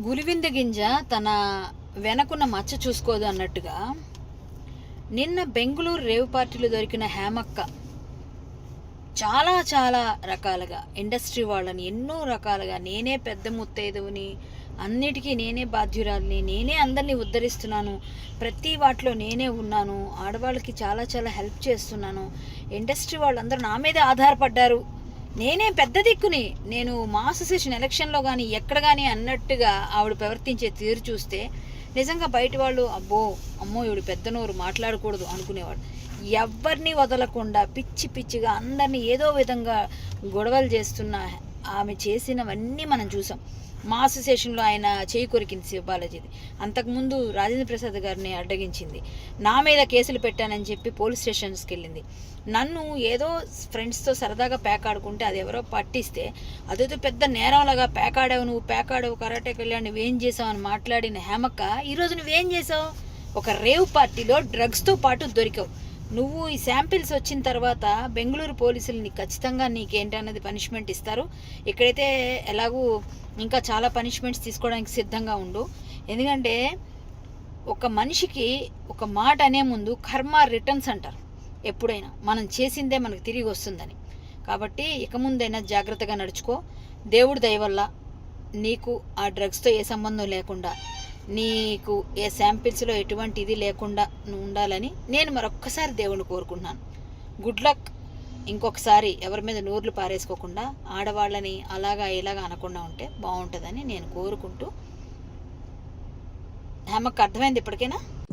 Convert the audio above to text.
గులివింద గింజ తన వెనకున్న మచ్చ చూసుకోదు అన్నట్టుగా నిన్న బెంగళూరు రేవ్ పార్టీలో దొరికిన హేమక్క చాలా చాలా రకాలుగా ఇండస్ట్రీ వాళ్ళని ఎన్నో రకాలుగా నేనే పెద్ద ముత్తైదువుని, అన్నిటికీ నేనే బాధ్యురాలిని, నేనే అందరినీ ఉద్ధరిస్తున్నాను, ప్రతి వాటిలో నేనే ఉన్నాను, ఆడవాళ్ళకి చాలా చాలా హెల్ప్ చేస్తున్నాను, ఇండస్ట్రీ వాళ్ళందరూ నా మీదే ఆధారపడ్డారు, నేనే పెద్ద దిక్కుని, నేను మా అసోసియేషన్ ఎలక్షన్లో కానీ ఎక్కడ కానీ అన్నట్టుగా ఆవిడ ప్రవర్తించే తీరు చూస్తే నిజంగా బయట వాళ్ళు అమ్మో ఈవిడ పెద్ద నోరు మాట్లాడకూడదు అనుకునేవాడు. ఎవరిని వదలకుండా పిచ్చి పిచ్చిగా అందరినీ ఏదో విధంగా గొడవలు చేస్తున్న ఆమె చేసినవన్నీ మనం చూసాం. మా అసోసియేషన్లో ఆయన చేయి కొరికింది శివబాలాజీది, అంతకుముందు రాజేంద్ర ప్రసాద్ గారిని అడ్డగించింది, నా మీద కేసులు పెట్టానని చెప్పి పోలీస్ స్టేషన్స్కి వెళ్ళింది, నన్ను ఏదో ఫ్రెండ్స్తో సరదాగా పేకాడుకుంటే అది ఎవరో పట్టిస్తే అదేదో పెద్ద నేరంలాగా పేకాడావు కరాటే కళ్యాణ్ నువ్వేం చేసావు అని మాట్లాడిన హేమక్క ఈరోజు నువ్వేం చేసావు? ఒక రేవ్ పార్టీలో డ్రగ్స్తో పాటు దొరికావు. నువ్వు ఈ శాంపిల్స్ వచ్చిన తర్వాత బెంగళూరు పోలీసులు నీకు ఖచ్చితంగా నీకేంటన్నది పనిష్మెంట్ ఇస్తారు. ఇక్కడైతే ఎలాగూ ఇంకా చాలా పనిష్మెంట్స్ తీసుకోవడానికి సిద్ధంగా ఉండు. ఎందుకంటే ఒక మనిషికి ఒక మాట అనే ముందు కర్మ రిటర్న్స్ అంటారు. ఎప్పుడైనా మనం చేసిందే మనకు తిరిగి వస్తుందని. కాబట్టి ఇక ముందైనా జాగ్రత్తగా నడుచుకో. దేవుడి దయ వల్ల నీకు ఆ డ్రగ్స్తో ఏ సంబంధం లేకుండా, నీకు ఏ శాంపిల్స్లో ఎటువంటి ఇది లేకుండా నువ్వు ఉండాలని నేను మరొక్కసారి దేవుణ్ణి కోరుకుంటున్నాను. Good luck. ఇంకొకసారి ఎవరి మీద నోర్లు పారేసుకోకుండా ఆడవాళ్ళని అలాగా ఇలాగా అనకుండా ఉంటే బాగుంటుందని నేను కోరుకుంటూ, హేమకు అర్థమైంది ఇప్పటికైనా?